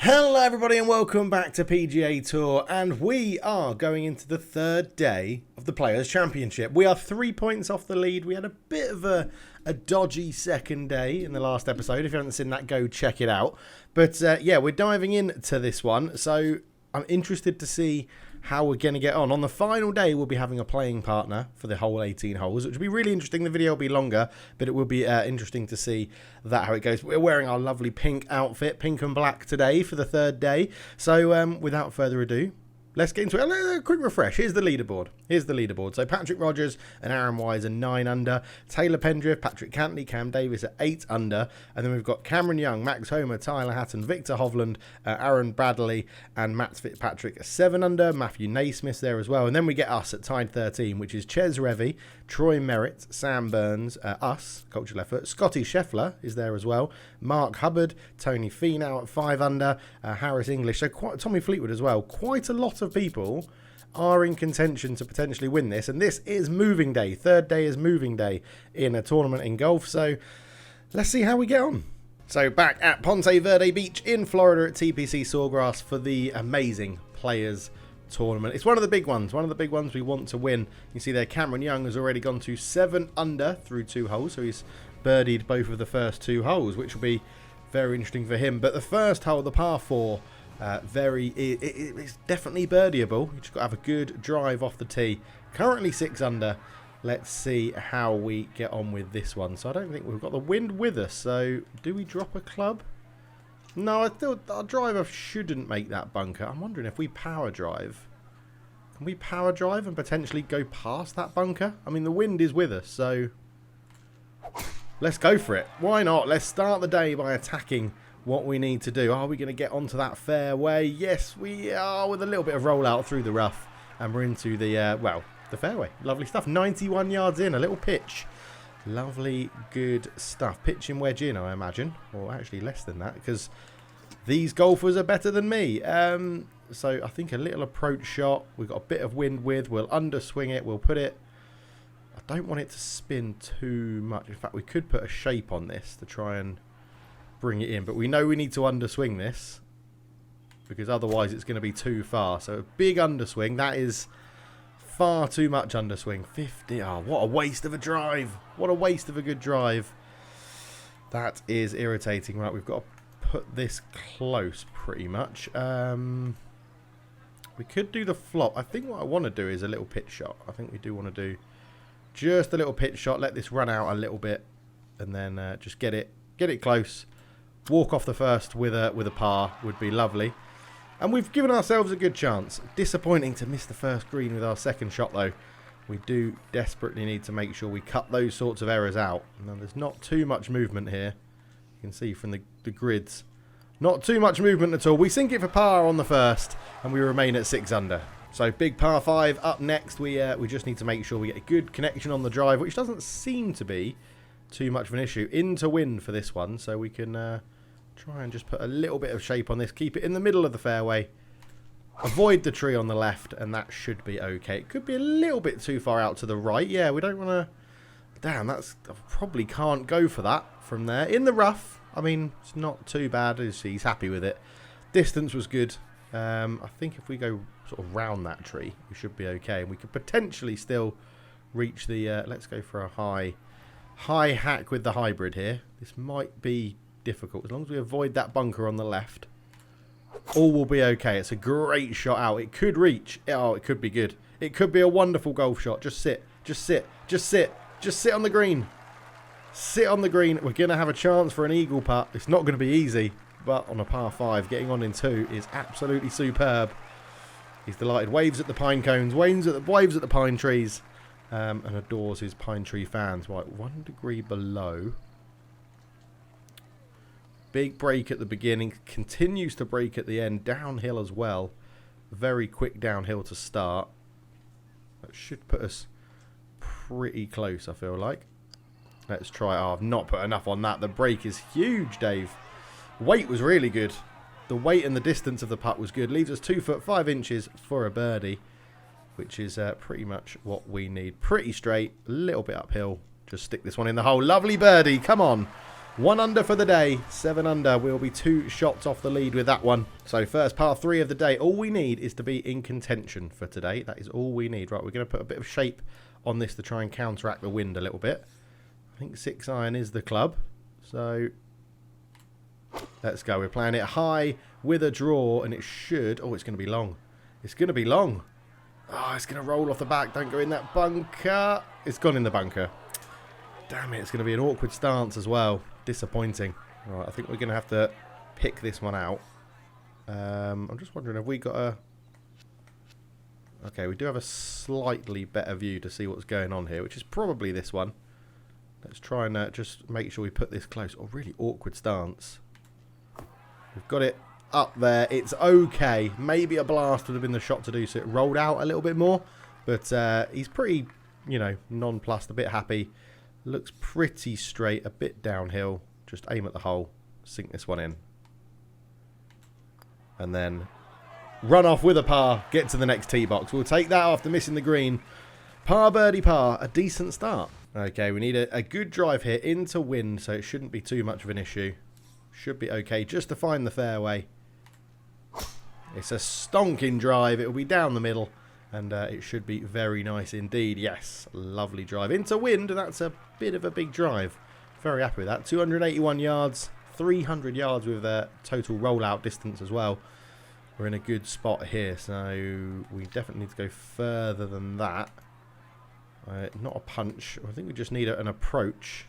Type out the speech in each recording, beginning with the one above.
Hello everybody and welcome back to PGA Tour, and we are going into the third day of the Players' Championship. We are 3 points off the lead. We had a bit of a dodgy second day in the last episode. If you haven't seen that, go check it out. But yeah, we're diving into this one, so I'm interested to see how we're going to get on. On the final day, we'll be having a playing partner for the whole 18 holes, which will be really interesting. The video will be longer, but it will be interesting to see how it goes. We're wearing our lovely pink outfit, pink and black today for the third day. So without further ado, let's get into it. A quick refresh. Here's the leaderboard. So Patrick Rogers and Aaron Wise are 9 under. Taylor Pendriff, Patrick Cantley, Cam Davis are 8 under. And then we've got Cameron Young, Max Homer, Tyler Hatton, Victor Hovland, Aaron Bradley, and Matt Fitzpatrick are 7 under. Matthew Naismith's there as well. And then we get us at tied 13, which is Ches Revy, Troy Merritt, Sam Burns, us, Cultural Effort. Scotty Scheffler is there as well. Mark Hubbard, Tony Finau at 5 under. Harris English. So Tommy Fleetwood as well. Quite a lot of people are in contention to potentially win this, and this is moving day. Third day is moving day in a tournament in golf, so let's see how we get on. So back at Ponte Verde Beach in Florida at TPC Sawgrass for the amazing Players Tournament. It's one of the big ones we want to win. You see there Cameron Young has already gone to 7 under through 2 holes, so he's birdied both of the first 2 holes, which will be very interesting for him. But the first hole, the par 4, it's definitely birdieable. You just got to have a good drive off the tee. Currently 6 under. Let's see how we get on with this one. So I don't think we've got the wind with us. So do we drop a club? No, I thought our driver shouldn't make that bunker. I'm wondering if we power drive. Can we power drive and potentially go past that bunker? I mean, the wind is with us, so let's go for it. Why not? Let's start the day by attacking what we need to do. Are we going to get onto that fairway? Yes, we are, with a little bit of rollout through the rough. And we're into the, the fairway. Lovely stuff. 91 yards in, a little pitch. Lovely, good stuff. Pitching wedge in, I imagine. Or actually less than that, because these golfers are better than me. So I think a little approach shot. We've got a bit of wind with. We'll underswing it. We'll put it... I don't want it to spin too much. In fact, we could put a shape on this to try and bring it in, but we know we need to underswing this because otherwise it's going to be too far. So a big underswing. That is far too much underswing. 50. Oh, what a waste of a drive. What a waste of a good drive. That is irritating. Right, we've got to put this close pretty much. We could do the flop. I think what I want to do is a little pitch shot. I think we do want to do just a little pitch shot. Let this run out a little bit and then just get it close. Walk off the first with a par would be lovely. And we've given ourselves a good chance. Disappointing to miss the first green with our second shot, though. We do desperately need to make sure we cut those sorts of errors out. Now, there's not too much movement here. You can see from the grids. Not too much movement at all. We sink it for par on the first, and we remain at 6 under. So, big par 5 up next. We just need to make sure we get a good connection on the drive, which doesn't seem to be too much of an issue. Into wind for this one, so we can try and just put a little bit of shape on this. Keep it in the middle of the fairway. Avoid the tree on the left, and that should be okay. It could be a little bit too far out to the right. Yeah, we don't want to... Damn, I probably can't go for that from there. In the rough, I mean, it's not too bad. He's happy with it. Distance was good. I think if we go sort of round that tree, we should be okay. And we could potentially still reach the... let's go for a high hack with the hybrid here. This might be difficult. As long as we avoid that bunker on the left, all will be okay. It's a great shot out. It could reach. Oh, it could be good. It could be a wonderful golf shot. Just sit. Just sit. Just sit. Just sit on the green. Sit on the green. We're going to have a chance for an eagle putt. It's not going to be easy, but on a par 5, getting on in 2 is absolutely superb. He's delighted. Waves at the pine cones. Waves at the pine trees. And adores his pine tree fans. Right, 1 degree below. Big break at the beginning. Continues to break at the end. Downhill as well. Very quick downhill to start. That should put us pretty close, I feel like. Let's try. Oh, I've not put enough on that. The break is huge, Dave. Weight was really good. The weight and the distance of the putt was good. Leaves us 2 foot 5 inches for a birdie, which is pretty much what we need. Pretty straight, a little bit uphill. Just stick this one in the hole. Lovely birdie. Come on. 1 under for the day. 7 under. We'll be 2 shots off the lead with that one. So first par 3 of the day. All we need is to be in contention for today. That is all we need. Right, we're going to put a bit of shape on this to try and counteract the wind a little bit. I think 6 iron is the club. So let's go. We're playing it high with a draw, and it should... Oh, it's going to be long. It's going to be long. Oh, it's going to roll off the back. Don't go in that bunker. It's gone in the bunker. Damn it. It's going to be an awkward stance as well. Disappointing. All right, I think we're going to have to pick this one out. I'm just wondering, have we got a... Okay, we do have a slightly better view to see what's going on here, which is probably this one. Let's try and just make sure we put this close. Oh, really awkward stance. We've got it up there. It's okay. Maybe a blast would have been the shot to do, so it rolled out a little bit more. But he's pretty, you know, nonplussed, a bit happy. Looks pretty straight, a bit downhill. Just aim at the hole, sink this one in. And then run off with a par, get to the next tee box. We'll take that after missing the green. Par, birdie, par. A decent start. Okay, we need a good drive here into wind, so it shouldn't be too much of an issue. Should be okay just to find the fairway. It's a stonking drive. It will be down the middle, and it should be very nice indeed. Yes, lovely drive into wind. That's a bit of a big drive. Very happy with that. 281 yards, 300 yards with a total rollout distance as well. We're in a good spot here, so we definitely need to go further than that. Not a punch. I think we just need an approach.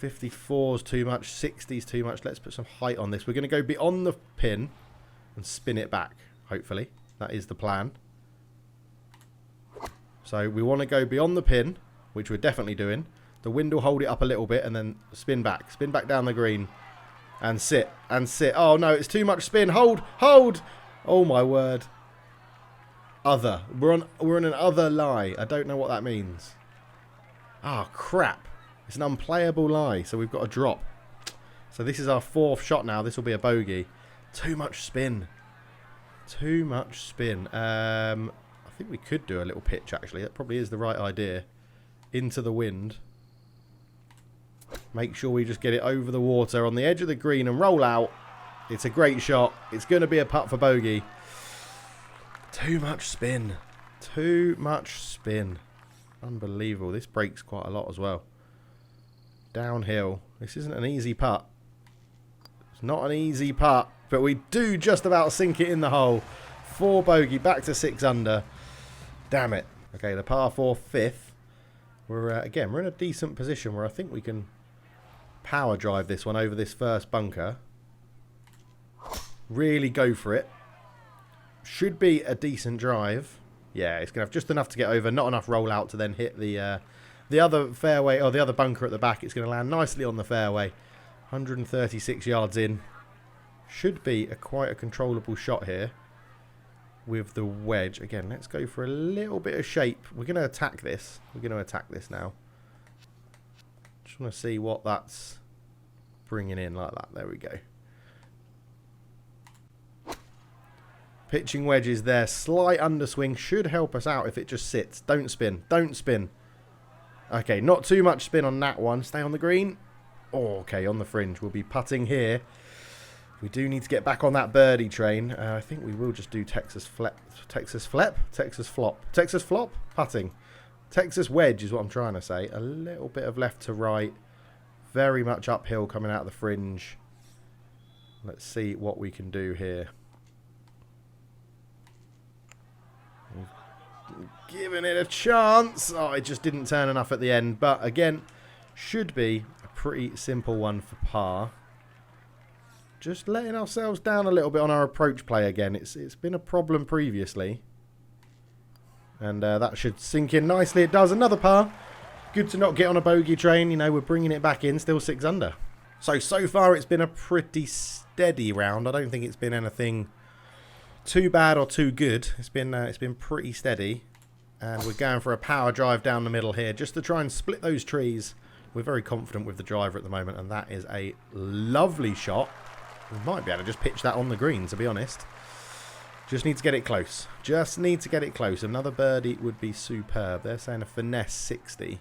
54's too much. 60's too much. Let's put some height on this. We're going to go beyond the pin and spin it back, hopefully. That is the plan. So we want to go beyond the pin, which we're definitely doing. The wind will hold it up a little bit and then spin back. Spin back down the green. And sit. And sit. Oh, no. It's too much spin. Hold. Hold. Oh, my word. Other. We're on an other lie. I don't know what that means. Ah, crap. It's an unplayable lie, so we've got to drop. So this is our 4th shot now. This will be a bogey. Too much spin. Too much spin. I think we could do a little pitch, actually. That probably is the right idea. Into the wind. Make sure we just get it over the water on the edge of the green and roll out. It's a great shot. It's going to be a putt for bogey. Too much spin. Too much spin. Unbelievable. This breaks quite a lot as well. Downhill. This isn't an easy putt. It's not an easy putt, but we do just about sink it in the hole. 4 bogey, back to 6 under. Damn it. Okay, the par 4 5th. We're again, we're in a decent position where I think we can power drive this one over this first bunker. Really go for it. Should be a decent drive. Yeah, it's going to have just enough to get over. Not enough roll out to then hit the other fairway, or the other bunker at the back. It's going to land nicely on the fairway. 136 yards in. Should be quite a controllable shot here with the wedge. Again, let's go for a little bit of shape. We're going to attack this. We're going to attack this now. Just want to see what that's bringing in like that. There we go. Pitching wedges there. Slight underswing should help us out if it just sits. Don't spin. Don't spin. Okay, not too much spin on that one. Stay on the green. Oh, okay, on the fringe. We'll be putting here. We do need to get back on that birdie train. I think we will just do Texas flop. Texas flop? Texas flop. Texas flop? Putting. Texas wedge is what I'm trying to say. A little bit of left to right. Very much uphill coming out of the fringe. Let's see what we can do here. Giving it a chance. Oh, it just didn't turn enough at the end. But again, should be a pretty simple one for par. Just letting ourselves down a little bit on our approach play again. It's been a problem previously. And that should sink in nicely. It does. Another par. Good to not get on a bogey train. You know, we're bringing it back in. Still 6 under. So far it's been a pretty steady round. I don't think it's been anything too bad or too good. It's been pretty steady. And we're going for a power drive down the middle here just to try and split those trees. We're very confident with the driver at the moment, and that is a lovely shot. We might be able to just pitch that on the green, to be honest. Just need to get it close. Just need to get it close. Another birdie would be superb. They're saying a finesse 60.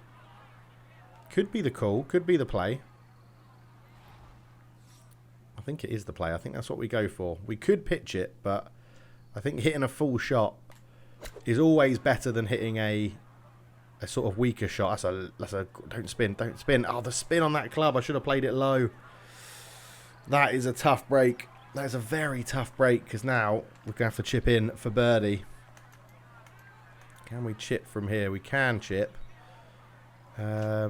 Could be the call. Could be the play. I think it is the play. I think that's what we go for. We could pitch it, but I think hitting a full shot is always better than hitting a sort of weaker shot. That's a don't spin. Oh, the spin on that club. I should have played it low. That is a tough break. That is a very tough break because now we're going to have to chip in for birdie. Can we chip from here? We can chip. I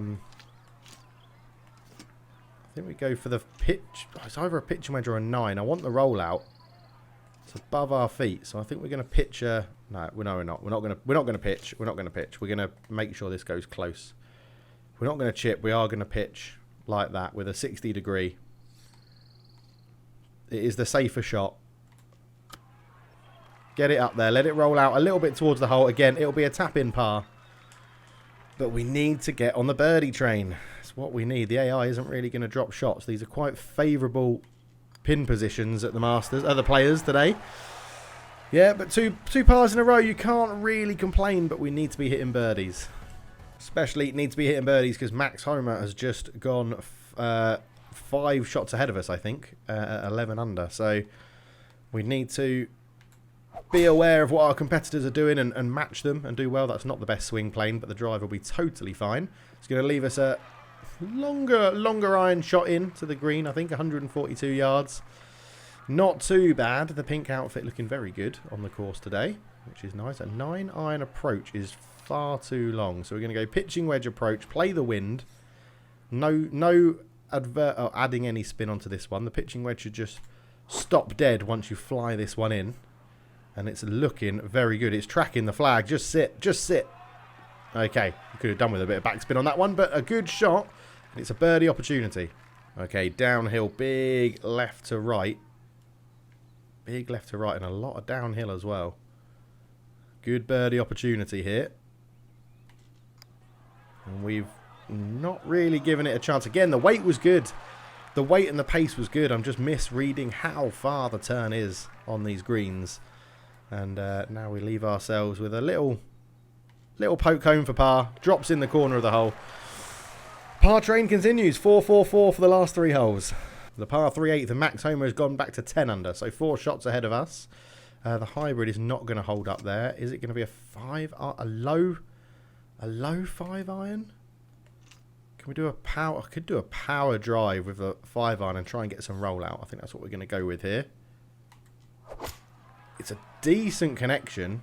think we go for the pitch. Oh, it's either a pitching wedge or a 9. I want the rollout. It's above our feet, so I think we're going to pitch a. No, we're not. We're not going to pitch. We're not going to pitch. We're going to make sure this goes close. We're not going to chip. We are going to pitch like that with a 60 degree. It is the safer shot. Get it up there. Let it roll out a little bit towards the hole. Again, it'll be a tap-in par. But we need to get on the birdie train. That's what we need. The AI isn't really going to drop shots. These are quite favourable pin positions at the Masters. Other players today. Yeah, but two pars in a row. You can't really complain, but we need to be hitting birdies. Especially need to be hitting birdies because Max Homer has just gone 5 shots ahead of us, I think, at 11 under. So we need to be aware of what our competitors are doing and match them and do well. That's not the best swing plane, but the drive will be totally fine. It's going to leave us a longer iron shot in to the green, I think, 142 yards. Not too bad. The pink outfit looking very good on the course today, which is nice. A 9 iron approach is far too long. So we're going to go pitching wedge approach, play the wind. No adding any spin onto this one. The pitching wedge should just stop dead once you fly this one in. And it's looking very good. It's tracking the flag. Just sit. Just sit. Okay. You could have done with a bit of backspin on that one, but a good shot. And it's a birdie opportunity. Okay, downhill. Big left to right. Big left to right and a lot of downhill as well. Good birdie opportunity here. And we've not really given it a chance. Again, the weight was good. The weight and the pace was good. I'm just misreading how far the turn is on these greens. And now we leave ourselves with a little poke home for par. Drops in the corner of the hole. Par train continues. 4-4-4 for the last 3 holes. The par 3/8 and Max Homer has gone back to 10 under. So 4 shots ahead of us. The hybrid is not going to hold up there. Is it going to be a low 5 iron? Can we do a power? I could do a power drive with a 5 iron and try and get some rollout. I think that's what we're going to go with here. It's a decent connection.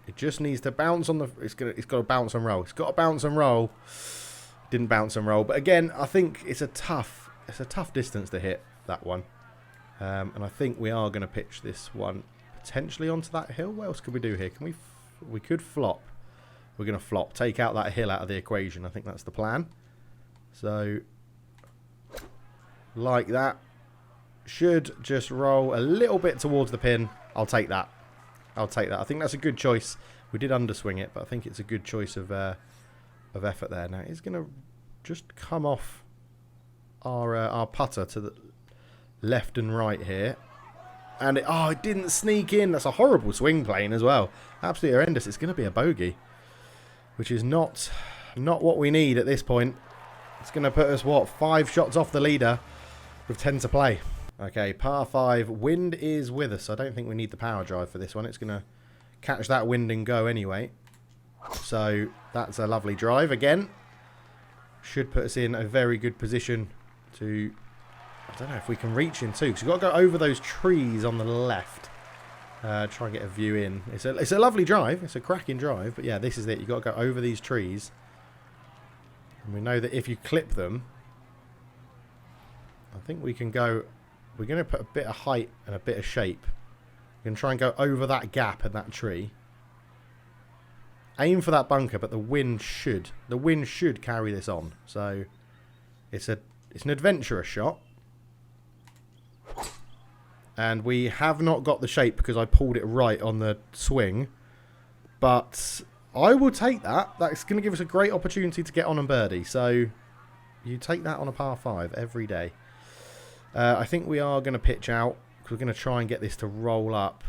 It just needs to bounce on the. It's got to bounce and roll. It's got to bounce and roll. Didn't bounce and roll, but again, I think it's a tough distance to hit that one. And I think we are going to pitch this one potentially onto that hill. What else could we do here? Can we could flop. We're going to flop. Take out that hill out of the equation. I think that's the plan. So, like that. Should just roll a little bit towards the pin. I'll take that. I think that's a good choice. We did underswing it, but I think it's a good choice of effort there. Now, it's going to just come off our putter to the left and right here. And it didn't sneak in. That's a horrible swing plane as well. Absolutely horrendous. It's going to be a bogey, which is not what we need at this point. It's going to put us, 5 shots off the leader with 10 to play. Okay, par 5. Wind is with us. I don't think we need the power drive for this one. It's going to catch that wind and go anyway. So that's a lovely drive again. Should put us in a very good position to... I don't know if we can reach in too, because you've got to go over those trees on the left. Try and get a view in. It's a lovely drive. It's a cracking drive. But yeah, this is it. You've got to go over these trees. And we know that if you clip them, I think we can go... We're going to put a bit of height and a bit of shape. We're going to try and go over that gap and that tree. Aim for that bunker, but the wind should carry this on. So it's an adventurous shot. And we have not got the shape because I pulled it right on the swing. But I will take that. That's going to give us a great opportunity to get on and birdie. So you take that on a par 5 every day. I think we are going to pitch out because we're going to try and get this to roll up.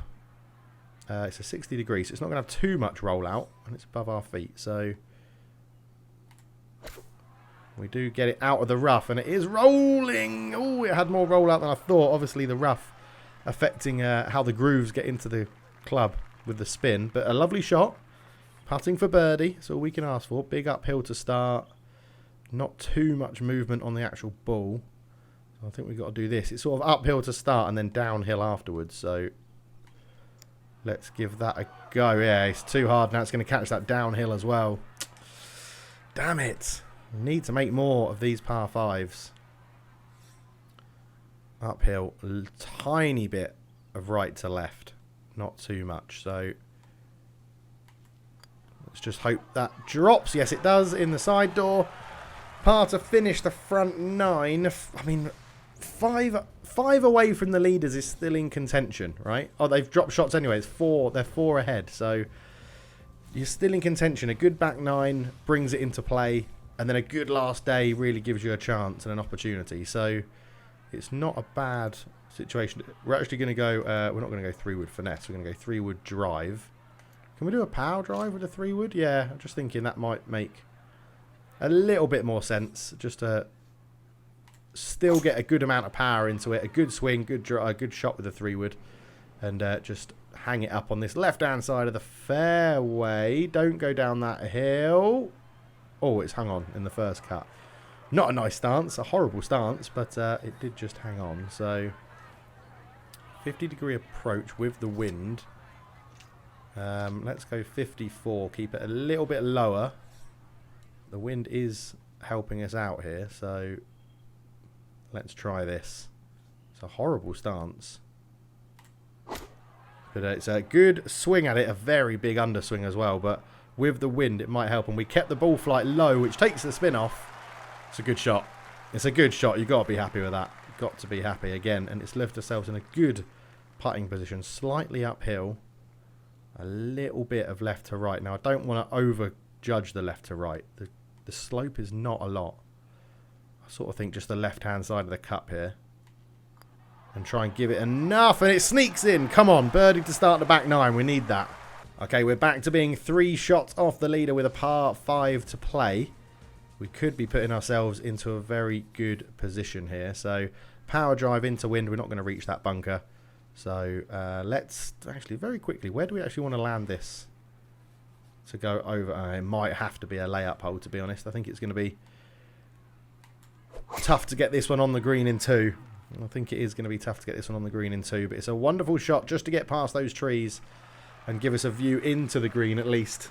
It's a 60 degrees, so it's not going to have too much rollout, and it's above our feet. So We do get it out of the rough, and it is rolling. Oh, it had more rollout than I thought. Obviously, the rough affecting how the grooves get into the club with the spin. But a lovely shot. Putting for birdie. That's all we can ask for. Big uphill to start. Not too much movement on the actual ball. So I think we've got to do this. It's sort of uphill to start and then downhill afterwards. So let's give that a go. Yeah, it's too hard. Now it's going to catch that downhill as well. Damn it. We need to make more of these par 5s. Uphill, tiny bit of right to left. Not too much. So let's just hope that drops. Yes, it does in the side door. Par to finish the front 9. I mean, five away from the leaders is still in contention, right? Oh, they've dropped shots anyway. It's 4. They're 4 ahead. So you're still in contention. A good back 9 brings it into play. And then a good last day really gives you a chance and an opportunity. So it's not a bad situation. We're actually going to go... we're not going to go 3-wood finesse. We're going to go 3-wood drive. Can we do a power drive with a 3-wood? Yeah, I'm just thinking that might make a little bit more sense. Just to still get a good amount of power into it. A good swing, good shot with a 3-wood. And just hang it up on this left-hand side of the fairway. Don't go down that hill. Oh, it's hung on in the first cut. Not a nice stance, a horrible stance, but it did just hang on. So 50-degree approach with the wind. Let's go 54, keep it a little bit lower. The wind is helping us out here, so let's try this. It's a horrible stance. But it's a good swing at it, a very big underswing as well, but with the wind it might help. And we kept the ball flight low, which takes the spin off. It's a good shot. It's a good shot. You've got to be happy with that. You've got to be happy again. And it's left ourselves in a good putting position. Slightly uphill. A little bit of left to right. Now, I don't want to overjudge the left to right. The slope is not a lot. I sort of think just the left-hand side of the cup here. And try and give it enough. And it sneaks in. Come on, birdie to start the back 9. We need that. Okay, we're back to being 3 shots off the leader with a par 5 to play. We could be putting ourselves into a very good position here. So, power drive into wind. We're not going to reach that bunker. So, let's actually very quickly, where do we actually want to land this to go over? It might have to be a layup hole, to be honest. I think it's going to be tough to get this one on the green in 2. I think it is going to be tough to get this one on the green in 2. But it's a wonderful shot just to get past those trees and give us a view into the green at least.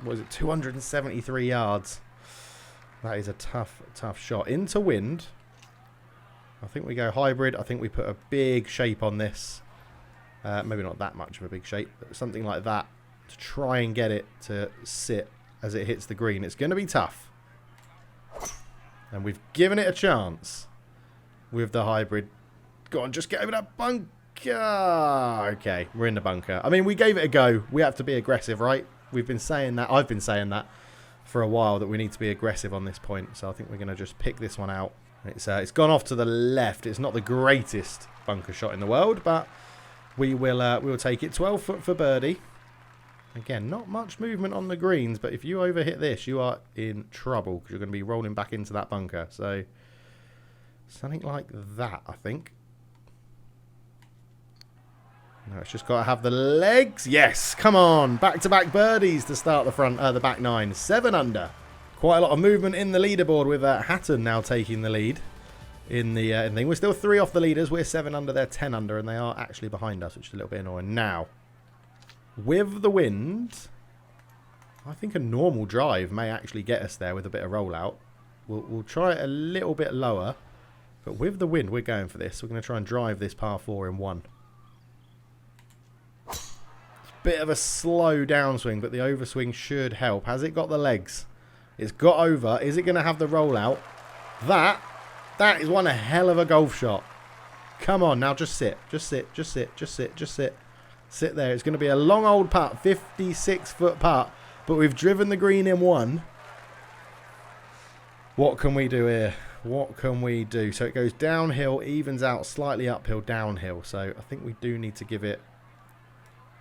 What is it, 273 yards. That is a tough shot. Into wind. I think we go hybrid. I think we put a big shape on this. Maybe not that much of a big shape, but something like that to try and get it to sit as it hits the green. It's going to be tough. And we've given it a chance with the hybrid. Go on, just get over that bunker. Okay, we're in the bunker. I mean, we gave it a go. We have to be aggressive, right? We've been saying that. I've been saying that for a while, that we need to be aggressive on this point. So I think we're going to just pick this one out. It's gone off to the left. It's not the greatest bunker shot in the world, but we will take it. 12 foot for birdie. Again, not much movement on the greens, but if you overhit this, you are in trouble because you're going to be rolling back into that bunker. So something like that, I think. No, it's just got to have the legs. Yes, come on. Back-to-back birdies to start the back 9. 7 under. Quite a lot of movement in the leaderboard with Hatton now taking the lead in the thing. We're still 3 off the leaders. We're 7 under, they're 10 under, and they are actually behind us, which is a little bit annoying. Now, with the wind, I think a normal drive may actually get us there with a bit of rollout. We'll try it a little bit lower, but with the wind, we're going for this. We're going to try and drive this par 4 in 1. Bit of a slow downswing, but the overswing should help. Has it got the legs? It's got over. Is it going to have the rollout? That is one hell of a golf shot. Come on, now just sit. Just sit, just sit, just sit, just sit. Sit there. It's going to be a long old putt, 56-foot putt, but we've driven the green in 1. What can we do here? What can we do? So it goes downhill, evens out, slightly uphill, downhill. So I think we do need to give it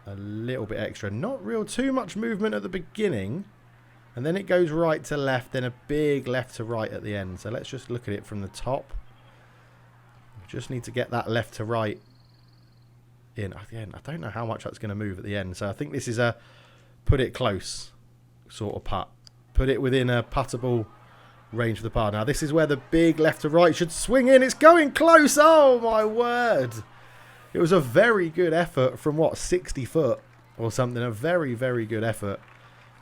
a little bit extra. Not real too much movement at the beginning. And then it goes right to left, then a big left to right at the end. So let's just look at it from the top. We just need to get that left to right in. Again, I don't know how much that's going to move at the end. So I think this is a put it close sort of putt. Put it within a puttable range for the par. Now this is where the big left to right should swing in. It's going close. Oh my word. It was a very good effort from what, 60 foot or something. A very, very good effort.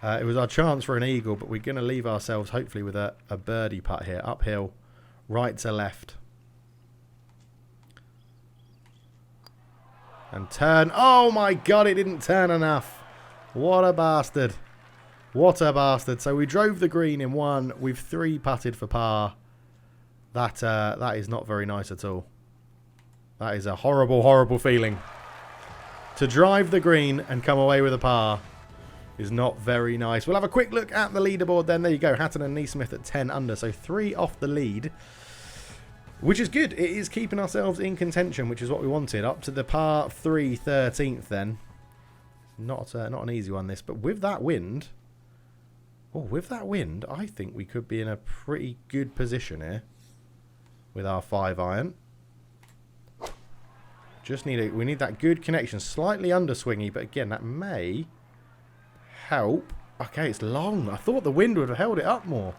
It was our chance for an eagle, but we're going to leave ourselves hopefully with a birdie putt here. Uphill, right to left. And turn. Oh my God, it didn't turn enough. What a bastard. What a bastard. So we drove the green in one. We've 3 putted for par. That is not very nice at all. That is a horrible, horrible feeling. To drive the green and come away with a par is not very nice. We'll have a quick look at the leaderboard then. There you go. Hatton and Neesmith at 10 under. So 3 off the lead, which is good. It is keeping ourselves in contention, which is what we wanted. Up to the par 3 13th then. Not an easy one this, but with that wind... Oh, with that wind, I think we could be in a pretty good position here with our 5-iron. Just we need that good connection. Slightly underswingy, but again, that may help. Okay, it's long. I thought the wind would have held it up more.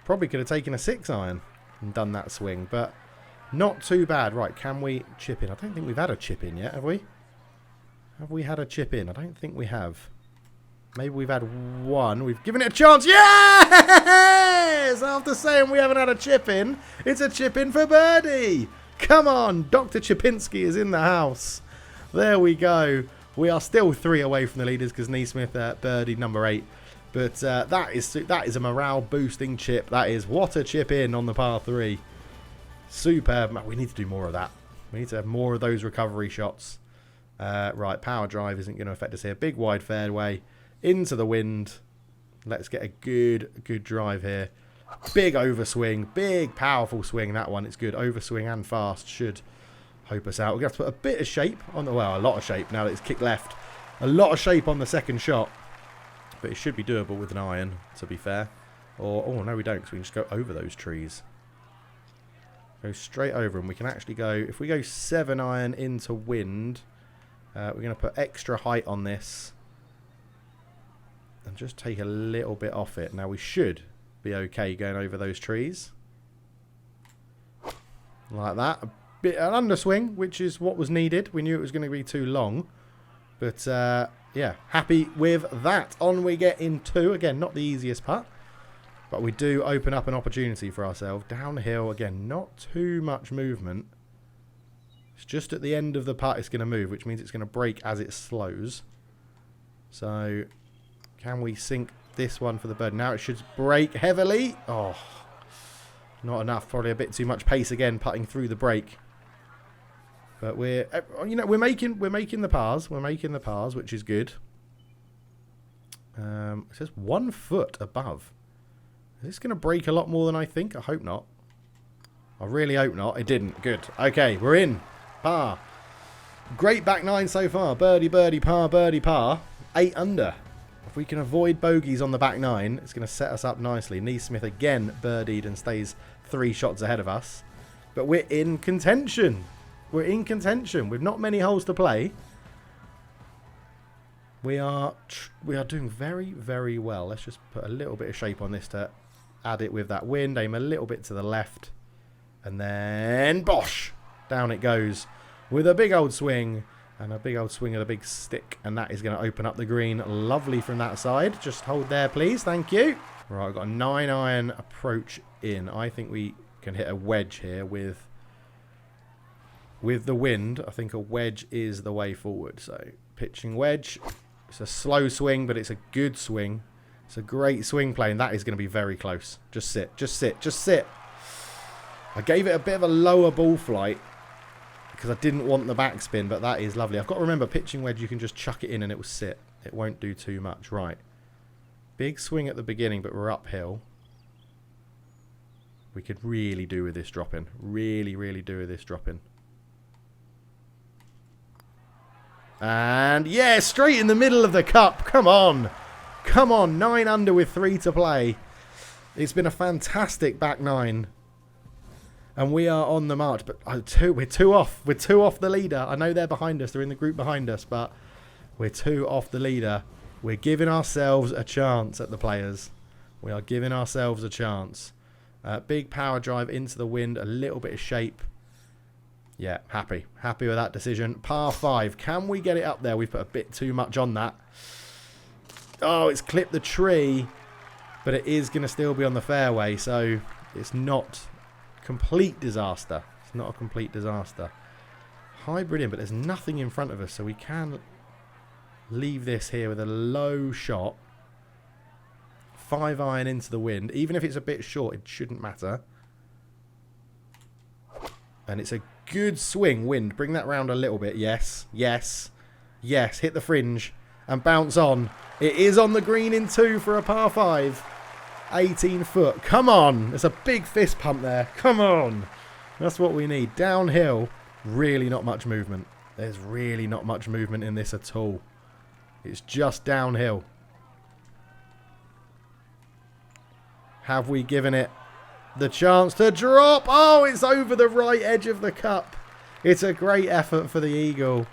Probably could have taken a 6-iron and done that swing, but not too bad. Right, can we chip in? I don't think we've had a chip in yet, have we? Have we had a chip in? I don't think we have. Maybe we've had one. We've given it a chance. Yes! After saying we haven't had a chip in, it's a chip in for birdie. Come on. Dr. Chipinski is in the house. There we go. We are still 3 away from the leaders because Neesmith birdie number 8. But that is a morale boosting chip. That is what a chip in on the par 3. Superb. We need to do more of that. We need to have more of those recovery shots. Right, power drive isn't going to affect us here. Big wide fairway. Into the wind. Let's get a good drive here. Big overswing. Big powerful swing. That one. It's good. Overswing and fast. Should help us out. We're going to have to put a bit of shape on the... Well, a lot of shape now that it's kicked left. A lot of shape on the second shot. But it should be doable with an iron, to be fair. Or... Oh, no, we don't, because we can just go over those trees. Go straight over them. We can actually go... If we go 7-iron into wind, we're going to put extra height on this. And just take a little bit off it. Now we should be okay going over those trees. Like that. A bit an underswing, which is what was needed. We knew it was going to be too long. But yeah, happy with that. On we get in 2. Again, not the easiest putt. But we do open up an opportunity for ourselves. Downhill, again, not too much movement. It's just at the end of the putt it's going to move, which means it's going to break as it slows. So... Can we sink this one for the bird? Now it should break heavily. Oh, not enough. Probably a bit too much pace again, putting through the break. But we're making the pars. We're making the pars, which is good. It says 1 foot above. Is this going to break a lot more than I think? I hope not. I really hope not. It didn't. Good. Okay, we're in. Par. Great back 9 so far. Birdie, birdie, par, birdie, par. 8 under. If we can avoid bogeys on the back 9, it's going to set us up nicely. Neesmith again birdied and stays 3 shots ahead of us. But we're in contention. We're in contention with not many holes to play. We are doing very, very well. Let's just put a little bit of shape on this to add it with that wind. Aim a little bit to the left. And then, bosh! Down it goes with a big old swing. And a big old swing of a big stick. And that is going to open up the green. Lovely from that side. Just hold there, please. Thank you. Right, I've got a 9-iron approach in. I think we can hit a wedge here with the wind. I think a wedge is the way forward. So, pitching wedge. It's a slow swing, but it's a good swing. It's a great swing play. And that is going to be very close. Just sit. Just sit. Just sit. I gave it a bit of a lower ball flight. Because I didn't want the backspin, but that is lovely. I've got to remember, pitching wedge, you can just chuck it in and it will sit. It won't do too much. Right. Big swing at the beginning, but we're uphill. We could really do with this drop-in. Really, really do with this drop-in. And, yeah, straight in the middle of the cup. Come on. Come on, 9 under with 3 to play. It's been a fantastic back 9. And we are on the march. But we're 2 off. We're 2 off the leader. I know they're behind us. They're in the group behind us. But we're 2 off the leader. We're giving ourselves a chance at the Players. We are giving ourselves a chance. Big power drive into the wind. A little bit of shape. Yeah, happy. Happy with that decision. Par 5. Can we get it up there? We've put a bit too much on that. Oh, it's clipped the tree. But it is going to still be on the fairway. So it's not complete disaster. It's not a complete disaster. Hybrid in, but there's nothing in front of us. So we can leave this here with a low shot. 5 iron into the wind. Even if it's a bit short, it shouldn't matter. And it's a good swing. Wind. Bring that round a little bit. Yes. Yes. Yes. Hit the fringe. And bounce on. It is on the green in 2 for a par 5. 18 foot. Come on. There's a big fist pump there. Come on. That's what we need. Downhill. Really not much movement. There's really not much movement in this at all. It's just downhill. Have we given it the chance to drop? Oh, it's over the right edge of the cup. It's a great effort for the eagle.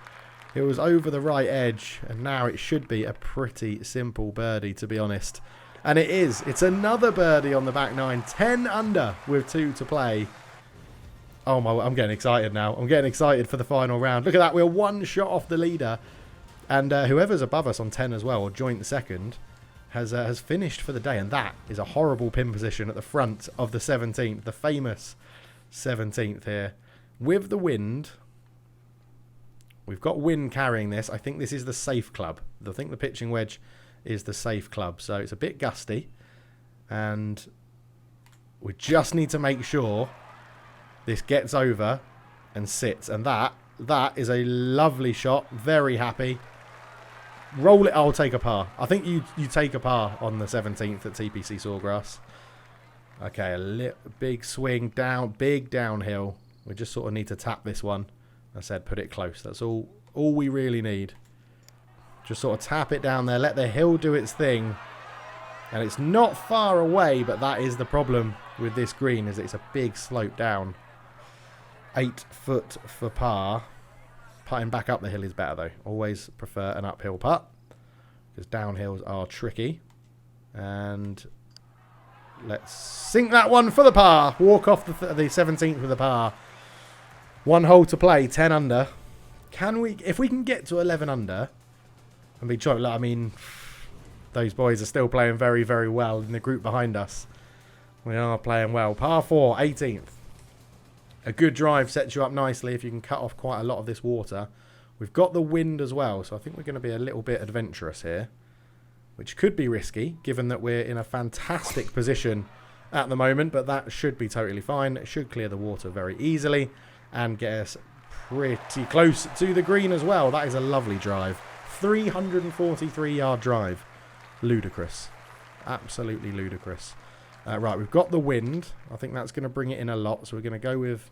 It was over the right edge, and now it should be a pretty simple birdie, to be honest. And it is. It's another birdie on the back 9. 10 under with 2 to play. Oh my, I'm getting excited now. I'm getting excited for the final round. Look at that. We're 1 shot off the leader. And whoever's above us on 10 as well, or joint second, has finished for the day. And that is a horrible pin position at the front of the 17th. The famous 17th here. With the wind. We've got wind carrying this. I think this is the safe club. I think the pitching wedge is the safe club. So it's a bit gusty. And we just need to make sure this gets over and sits. And that is a lovely shot. Very happy. Roll it. I'll take a par. I think you take a par on the 17th at TPC Sawgrass. Okay, a big swing down, big downhill. We just sort of need to tap this one. I said put it close. That's all we really need. Just sort of tap it down there. Let the hill do its thing. And it's not far away, but that is the problem with this green, is it's a big slope down. 8 foot for par. Putting back up the hill is better though. Always prefer an uphill putt, because downhills are tricky. And let's sink that one for the par. Walk off the 17th with a par. 1 hole to play, 10 under. Can we, if we can get to 11 under, and be trying, I mean, those boys are still playing very, very well in the group behind us. We are playing well. Par 4, 18th. A good drive sets you up nicely if you can cut off quite a lot of this water. We've got the wind as well, so I think we're going to be a little bit adventurous here, which could be risky, given that we're in a fantastic position at the moment, but that should be totally fine. It should clear the water very easily and get us pretty close to the green as well. That is a lovely drive. 343-yard drive. Ludicrous. Absolutely ludicrous. Right, we've got the wind. I think that's going to bring it in a lot. So we're going to go with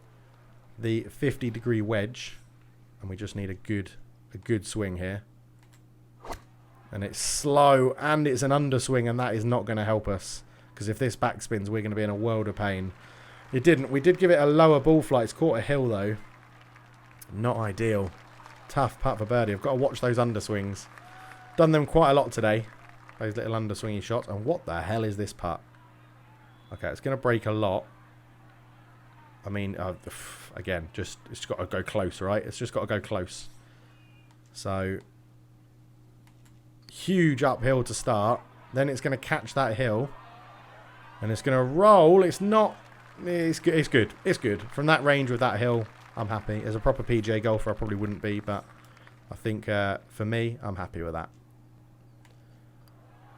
the 50-degree wedge. And we just need a good swing here. And it's slow and it's an underswing, and that is not going to help us. Because if this backspins, we're going to be in a world of pain. It didn't. We did give it a lower ball flight. It's caught a hill, though. Not ideal. Tough putt for birdie. I've got to watch those underswings. Done them quite a lot today. Those little underswingy shots. And what the hell is this putt? Okay, it's going to break a lot. I mean, again, it's got to go close, right? It's just got to go close. So, huge uphill to start. Then it's going to catch that hill. And it's going to roll. It's not... It's good. It's good. From that range with that hill, I'm happy. As a proper PGA golfer, I probably wouldn't be. But I think, for me, I'm happy with that.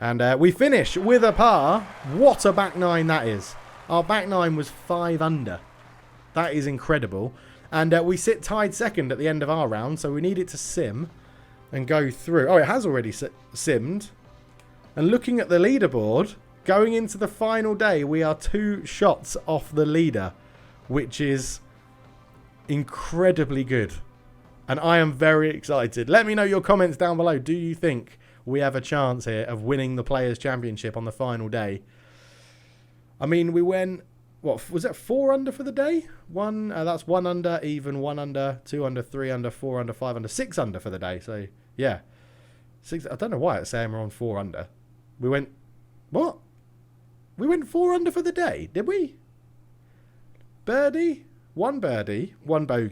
And we finish with a par. What a back 9 that is. Our back 9 was 5 under. That is incredible. And we sit tied second at the end of our round. So we need it to sim and go through. Oh, it has already simmed. And looking at the leaderboard, going into the final day, we are 2 shots off the leader, which is incredibly good. And I am very excited. Let me know your comments down below. Do you think we have a chance here of winning the Players' Championship on the final day. I mean, we went, what, was it 4 under for the day? That's 1 under, even 1 under, 2 under, 3 under, 4 under, 5 under, 6 under for the day. So, yeah. I don't know why it's saying we're on 4 under. We went, what? We went 4 under for the day, did we? Birdie, 1 bogey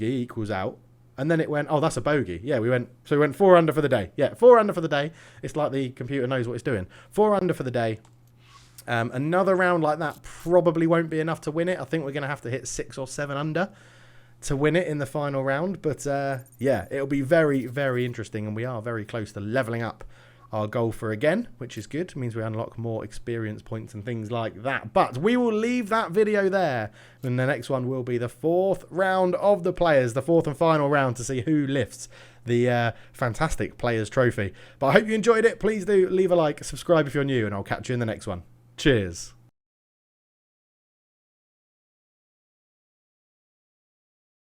equals out. And then it went, oh, that's a bogey. Yeah, we went 4 under for the day. Yeah, 4 under for the day. It's like the computer knows what it's doing. 4 under for the day. Another round like that probably won't be enough to win it. I think we're going to have to hit 6 or 7 under to win it in the final round. But yeah, it'll be very, very interesting. And we are very close to leveling up our golfer again, which is good. It means we unlock more experience points and things like that. But we will leave that video there. And the next one will be the 4th round of the Players, the 4th and final round, to see who lifts the fantastic Players Trophy. But I hope you enjoyed it. Please do leave a like, subscribe if you're new, and I'll catch you in the next one. Cheers.